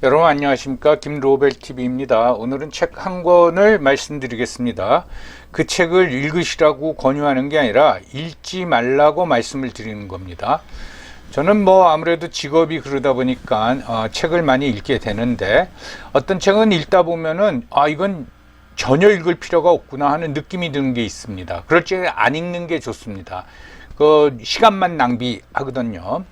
여러분 안녕하십니까, 김로벨TV입니다. 오늘은 책 한 권을 말씀드리겠습니다. 그 책을 읽으시라고 권유하는 게 아니라 읽지 말라고 말씀을 드리는 겁니다. 저는 아무래도 직업이 그러다 보니까 책을 많이 읽게 되는데, 어떤 책은 읽다 보면은 이건 전혀 읽을 필요가 없구나 하는 느낌이 드는 게 있습니다. 그럴 적에 안 읽는 게 좋습니다. 그 시간만 낭비하거든요.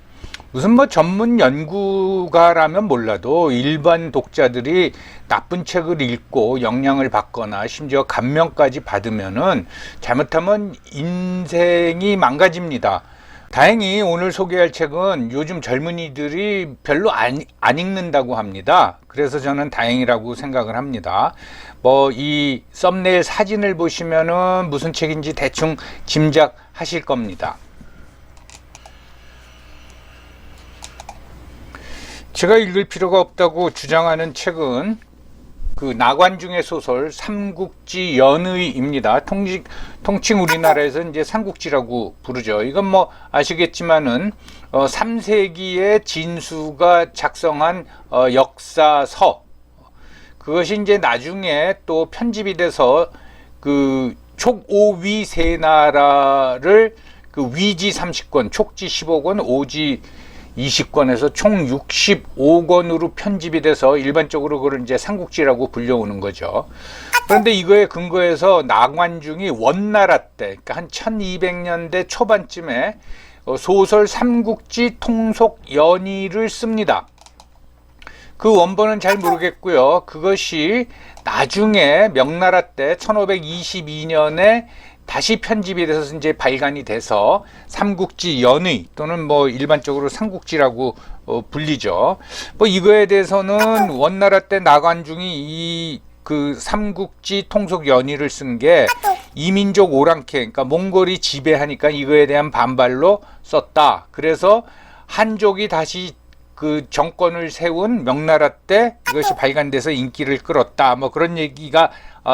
무슨 전문 연구가라면 몰라도 일반 독자들이 나쁜 책을 읽고 영향을 받거나 심지어 감명까지 받으면은 잘못하면 인생이 망가집니다. 다행히 오늘 소개할 책은 요즘 젊은이들이 별로 안 읽는다고 합니다. 그래서 저는 다행이라고 생각을 합니다. 이 썸네일 사진을 보시면은 무슨 책인지 대충 짐작하실 겁니다. 제가 읽을 필요가 없다고 주장하는 책은 그 나관중의 소설 삼국지 연의입니다. 통칭 우리나라에서 이제 삼국지라고 부르죠. 이건 아시겠지만은 3세기에 진수가 작성한 역사서, 그것이 이제 나중에 또 편집이 돼서 그 촉오위 세 나라를 그 위지 30권, 촉지 15권, 오지 20권에서 총 65권으로 편집이 돼서 일반적으로 그걸 이제 삼국지라고 불려오는 거죠. 그런데 이거에 근거해서 나관중이 원나라 때, 그러니까 한 1200년대 초반쯤에 소설 삼국지 통속 연의를 씁니다. 그 원본은 잘 모르겠고요. 그것이 나중에 명나라 때 1522년에 다시 편집이 돼서 이제 발간이 돼서 삼국지 연의 또는 일반적으로 삼국지라고 불리죠. 이거에 대해서는 원나라 때 나관중이 그 삼국지 통속 연의를 쓴 게 이민족 오랑캐, 그러니까 몽골이 지배하니까 이거에 대한 반발로 썼다. 그래서 한족이 다시 그 정권을 세운 명나라 때 이것이 발간돼서 인기를 끌었다. 그런 얘기가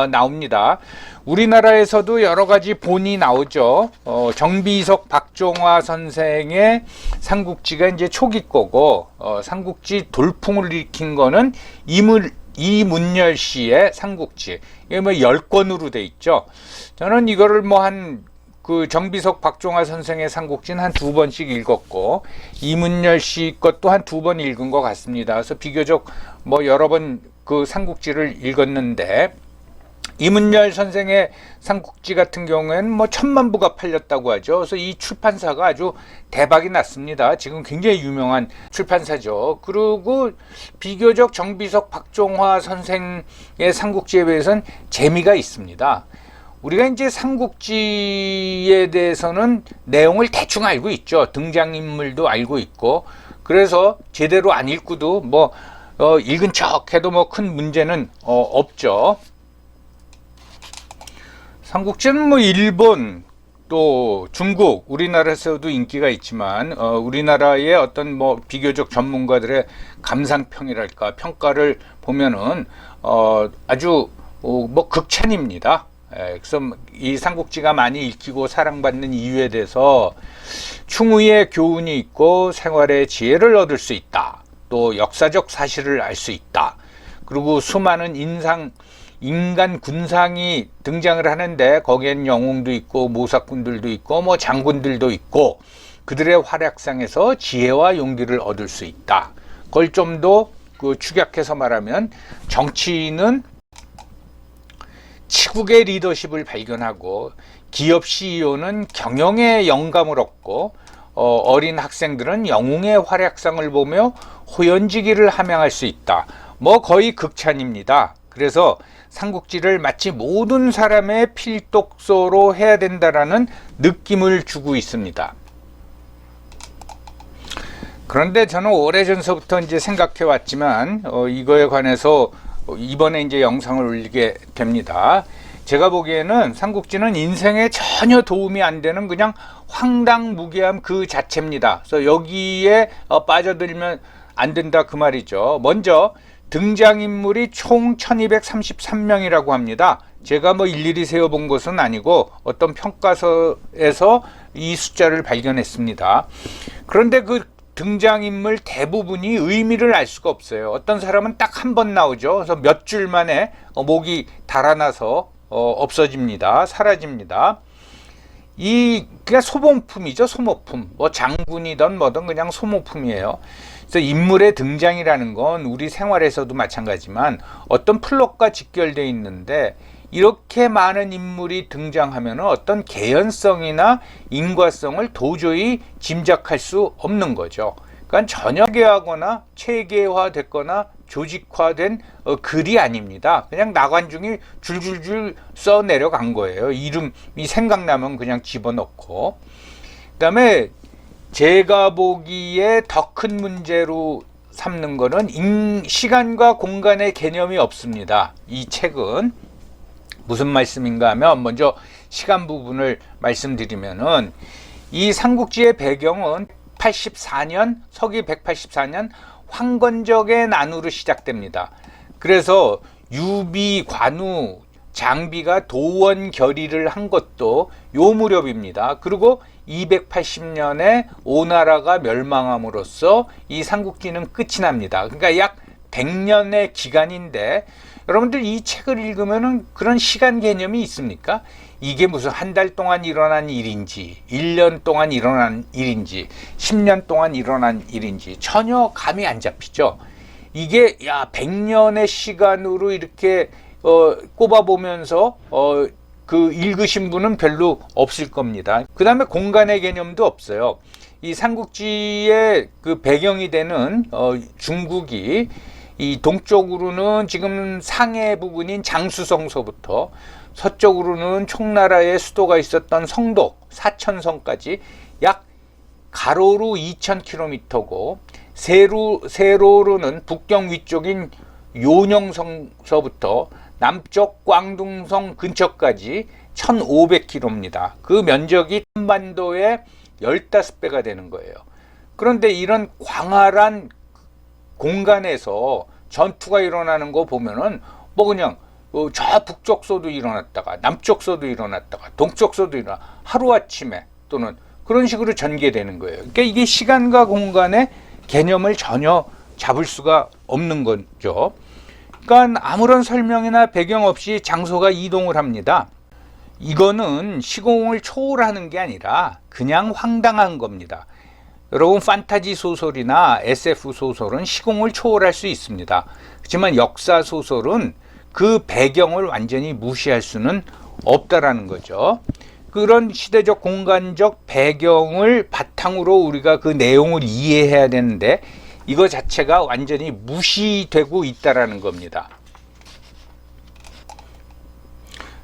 나옵니다. 우리나라에서도 여러 가지 본이 나오죠. 정비석 박종화 선생의 삼국지가 이제 초기 거고, 삼국지 돌풍을 일으킨 거는 이문열 씨의 삼국지. 이게 10권으로 돼 있죠. 저는 이거를 그 정비석 박종화 선생의 삼국지는 한 2번씩 읽었고, 이문열 씨 것도 한 2번 읽은 것 같습니다. 그래서 비교적 여러 번 그 삼국지를 읽었는데, 이문열 선생의 삼국지 같은 경우에는 1000만 부가 팔렸다고 하죠. 그래서 이 출판사가 아주 대박이 났습니다. 지금 굉장히 유명한 출판사죠. 그리고 비교적 정비석 박종화 선생의 삼국지에 비해서는 재미가 있습니다. 우리가 이제 삼국지에 대해서는 내용을 대충 알고 있죠. 등장인물도 알고 있고, 그래서 제대로 안 읽고도 읽은 척 해도 큰 문제는 없죠. 삼국지는 일본 또 중국, 우리나라에서도 인기가 있지만 우리나라의 어떤 비교적 전문가들의 감상평이랄까 평가를 보면은 아주 극찬입니다. 그래서 이 삼국지가 많이 읽히고 사랑받는 이유에 대해서 충의의 교훈이 있고 생활의 지혜를 얻을 수 있다. 또 역사적 사실을 알 수 있다. 그리고 수많은 인간 군상이 등장을 하는데 거기엔 영웅도 있고 모사꾼들도 있고 장군들도 있고, 그들의 활약상에서 지혜와 용기를 얻을 수 있다. 그걸 좀 더 축약해서 말하면 정치인은 치국의 리더십을 발견하고, 기업 CEO는 경영의 영감을 얻고, 어린 학생들은 영웅의 활약상을 보며 호연지기를 함양할 수 있다. 거의 극찬입니다. 그래서 삼국지를 마치 모든 사람의 필독서로 해야 된다라는 느낌을 주고 있습니다. 그런데 저는 오래전서부터 이제 생각해 왔지만 이거에 관해서 이번에 이제 영상을 올리게 됩니다. 제가 보기에는 삼국지는 인생에 전혀 도움이 안 되는 그냥 황당무계함 그 자체입니다. 그래서 여기에 빠져들면 안 된다 그 말이죠. 먼저 등장인물이 총 1233명이라고 합니다. 제가 일일이 세어본 것은 아니고 어떤 평가서에서 이 숫자를 발견했습니다. 그런데 그 등장인물 대부분이 의미를 알 수가 없어요. 어떤 사람은 딱 한 번 나오죠. 그래서 몇 줄 만에 목이 달아나서 없어집니다. 사라집니다. 그냥 소모품이죠. 소모품. 뭐 장군이든 뭐든 그냥 소모품이에요. 그래서 인물의 등장이라는 건 우리 생활에서도 마찬가지지만 어떤 플롯과 직결되어 있는데, 이렇게 많은 인물이 등장하면 어떤 개연성이나 인과성을 도저히 짐작할 수 없는 거죠. 그러니까 전혀 체계하거나 체계화됐거나 조직화된 글이 아닙니다. 그냥 나관중이 줄줄줄 써 내려간 거예요. 이름이 생각나면 그냥 집어넣고. 그 다음에 제가 보기에 더 큰 문제로 삼는 거는 시간과 공간의 개념이 없습니다. 이 책은 무슨 말씀인가 하면, 먼저 시간 부분을 말씀드리면은, 이 삼국지의 배경은 84년, 서기 184년 황건적의 난으로 시작됩니다. 그래서 유비, 관우, 장비가 도원 결의를 한 것도 요 무렵입니다. 그리고 280년에 오나라가 멸망함으로써 이 삼국지는 끝이 납니다. 그러니까 약 100년의 기간인데, 여러분들 이 책을 읽으면은 그런 시간 개념이 있습니까? 이게 무슨 한 달 동안 일어난 일인지, 1년 동안 일어난 일인지, 10년 동안 일어난 일인지 전혀 감이 안 잡히죠. 이게 100년의 시간으로 이렇게 꼽아보면서 그 읽으신 분은 별로 없을 겁니다. 그 다음에 공간의 개념도 없어요. 이 삼국지의 그 배경이 되는 중국이, 이 동쪽으로는 지금 상해 부근인 장수성서부터, 서쪽으로는 총나라의 수도가 있었던 성도, 사천성까지 약 가로로 2000km고, 세로로는 북경 위쪽인 요녕성서부터 남쪽 광둥성 근처까지 1500km입니다. 그 면적이 한반도의 15배가 되는 거예요. 그런데 이런 광활한 공간에서 전투가 일어나는 거 보면은 뭐 그냥 저 북쪽서도 일어났다가 남쪽서도 일어났다가 동쪽서도 하루아침에 또는 그런 식으로 전개되는 거예요. 그러니까 이게 시간과 공간의 개념을 전혀 잡을 수가 없는 거죠. 그러니까 아무런 설명이나 배경 없이 장소가 이동을 합니다. 이거는 시공을 초월하는 게 아니라 그냥 황당한 겁니다. 여러분, 판타지 소설이나 SF 소설은 시공을 초월할 수 있습니다. 하지만 역사 소설은 그 배경을 완전히 무시할 수는 없다라는 거죠. 그런 시대적 공간적 배경을 바탕으로 우리가 그 내용을 이해해야 되는데, 이거 자체가 완전히 무시되고 있다라는 겁니다.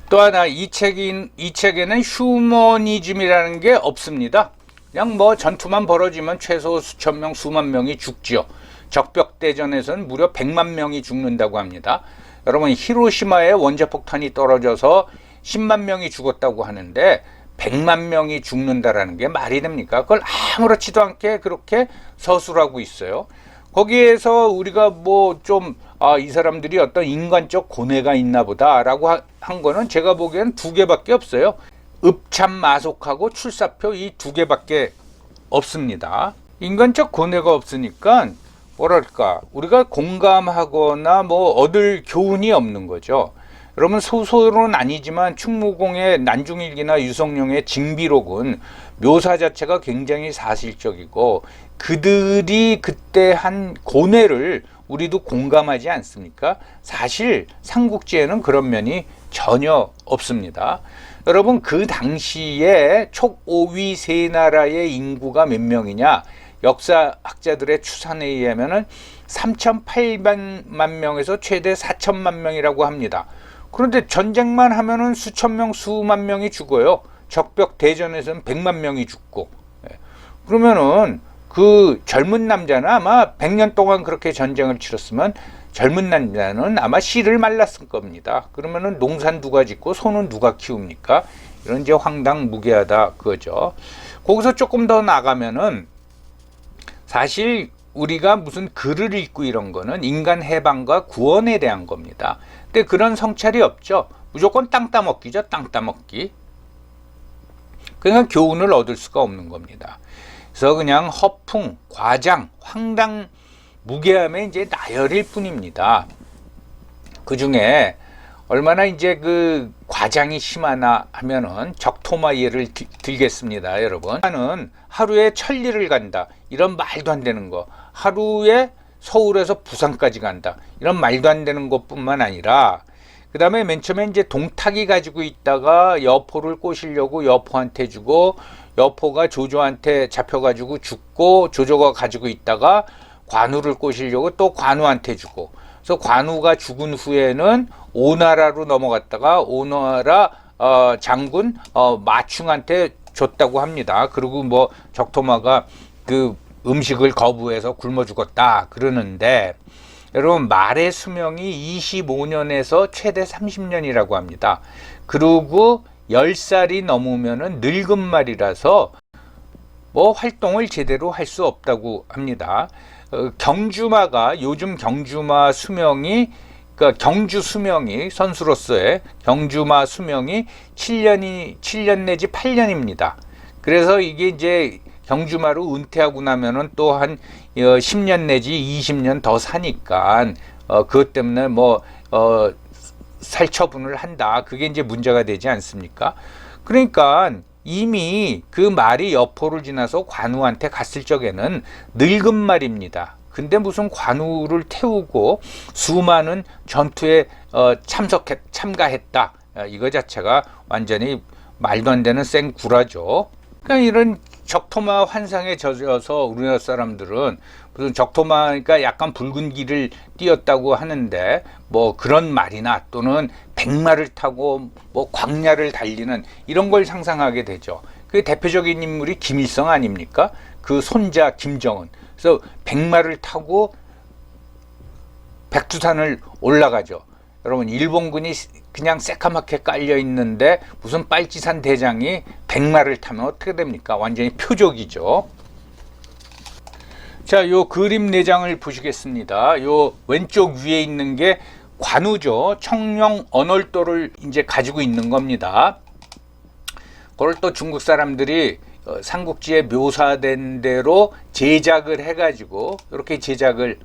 또 하나, 이 책에는 휴머니즘이라는 게 없습니다. 그냥 뭐 전투만 벌어지면 최소 수천 명, 수만 명이 죽죠. 적벽대전에서는 무려 100만 명이 죽는다고 합니다. 여러분, 히로시마에 원자폭탄이 떨어져서 10만 명이 죽었다고 하는데 100만 명이 죽는다라는 게 말이 됩니까? 그걸 아무렇지도 않게 그렇게 서술하고 있어요. 거기에서 우리가 뭐 좀 이 사람들이 어떤 인간적 고뇌가 있나 보다라고 한 거는 제가 보기엔 두 개밖에 없어요. 읍참마속하고 출사표, 이 두 개밖에 없습니다. 인간적 고뇌가 없으니까 뭐랄까, 우리가 공감하거나 뭐 얻을 교훈이 없는 거죠. 여러분, 소설은 아니지만 충무공의 난중일기나 유성룡의 징비록은 묘사 자체가 굉장히 사실적이고, 그들이 그때 한 고뇌를 우리도 공감하지 않습니까? 사실 삼국지에는 그런 면이 전혀 없습니다. 여러분, 그 당시에 촉오위 세 나라의 인구가 몇 명이냐? 역사학자들의 추산에 의하면 3,800만 명에서 최대 4천만 명이라고 합니다. 그런데 전쟁만 하면은 수천 명, 수만 명이 죽어요. 적벽 대전에서는 100만 명이 죽고. 그러면은 그 젊은 남자는 아마 100년 동안 그렇게 전쟁을 치렀으면 젊은 남자는 아마 씨를 말랐을 겁니다. 그러면은 농산 누가 짓고 소는 누가 키웁니까? 이런 이제 황당무계하다 그거죠. 거기서 조금 더 나가면은 사실 우리가 무슨 글을 읽고 이런 거는 인간 해방과 구원에 대한 겁니다. 근데 그런 성찰이 없죠. 무조건 땅 따먹기죠. 땅 따먹기. 그러니까 교훈을 얻을 수가 없는 겁니다. 그래서 그냥 허풍, 과장, 황당, 무계함의 이제 나열일 뿐입니다. 그 중에 얼마나 이제 그 과장이 심하나 하면은 적토마 예를 들겠습니다, 여러분. 나는 하루에 천리를 간다. 이런 말도 안 되는 거. 하루에 서울에서 부산까지 간다. 이런 말도 안 되는 것뿐만 아니라 그 다음에 맨 처음에 이제 동탁이 가지고 있다가 여포를 꼬시려고 여포한테 주고 여포가 조조한테 잡혀가지고 죽고 조조가 가지고 있다가 관우를 꼬시려고 또 관우한테 주고 그래서 관우가 죽은 후에는 오나라로 넘어갔다가 오나라 장군 마충한테 줬다고 합니다. 그리고 뭐 적토마가 그 음식을 거부해서 굶어 죽었다 그러는데 여러분 말의 수명이 25년에서 최대 30년이라고 합니다. 그리고 10살이 넘으면은 늙은 말이라서 뭐 활동을 제대로 할 수 없다고 합니다. 경주마가 요즘 경주마 수명이 그러니까 경주 수명이 선수로서의 경주마 수명이 7년 내지 8년입니다. 그래서 이게 이제 경주마로 은퇴하고 나면은 또 한 10년 내지 20년 더 사니까 그것 때문에 뭐 살처분을 한다. 그게 이제 문제가 되지 않습니까? 그러니까 이미 그 말이 여포를 지나서 관우한테 갔을 적에는 늙은 말입니다. 근데 무슨 관우를 태우고 수많은 전투에 참가했다. 이거 자체가 완전히 말도 안 되는 생구라죠. 그러니까 이런 적토마 환상에 젖어서 우리나라 사람들은 무슨 적토마가 약간 붉은 길을 띄었다고 하는데 뭐 그런 말이나 또는 백마를 타고 뭐 광야를 달리는 이런 걸 상상하게 되죠. 그 대표적인 인물이 김일성 아닙니까? 그 손자 김정은. 그래서 백마를 타고 백두산을 올라가죠. 여러분 일본군이 그냥 새까맣게 깔려 있는데 무슨 빨치산 대장이 백마를 타면 어떻게 됩니까? 완전히 표적이죠. 자, 요 그림 4장을 보시겠습니다. 요 왼쪽 위에 있는 게 관우죠. 청룡 언월도를 이제 가지고 있는 겁니다. 그걸 또 중국 사람들이 삼국지에 묘사된 대로 제작을 해가지고 이렇게 제작을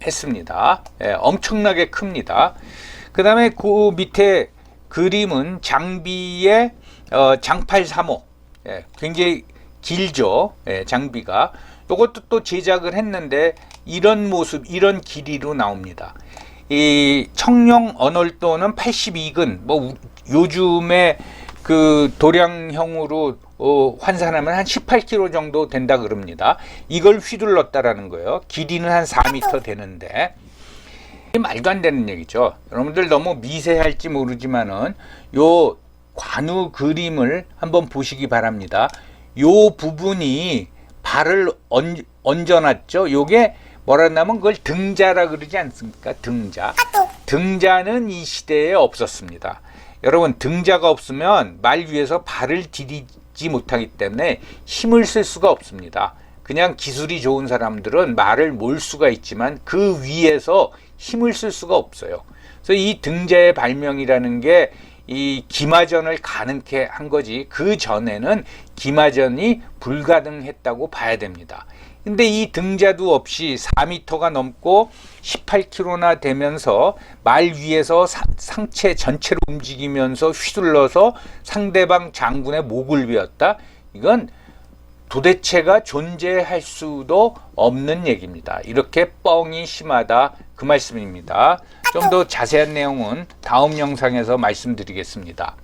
했습니다. 엄청나게 큽니다. 그 다음에 그 밑에 그림은 장비의 장팔 3호. 굉장히 길죠. 장비가. 이것도 또 제작을 했는데 이런 모습, 이런 길이로 나옵니다. 이 청룡 언월도는 82근, 뭐 요즘에 그 도량형으로 환산하면 한 18km 정도 된다 그럽니다. 이걸 휘둘렀다라는 거예요. 길이는 한 4m 되는데 말도 안 되는 얘기죠. 여러분들 너무 미세할지 모르지만은 요 관우 그림을 한번 보시기 바랍니다. 요 부분이 발을 얹어놨죠. 요게 뭐라 하냐면 그걸 등자라 그러지 않습니까? 등자. 등자는 이 시대에 없었습니다. 여러분 등자가 없으면 말 위에서 발을 디디지 못하기 때문에 힘을 쓸 수가 없습니다. 그냥 기술이 좋은 사람들은 말을 몰 수가 있지만 그 위에서 힘을 쓸 수가 없어요. 그래서 이 등자의 발명이라는 게 이 기마전을 가능케 한 거지 그 전에는 기마전이 불가능했다고 봐야 됩니다. 근데 이 등자도 없이 4m가 넘고 18km나 되면서 말 위에서 상체 전체로 움직이면서 휘둘러서 상대방 장군의 목을 베었다. 이건 도대체가 존재할 수도 없는 얘기입니다. 이렇게 뻥이 심하다 그 말씀입니다. 좀 더 자세한 내용은 다음 영상에서 말씀드리겠습니다.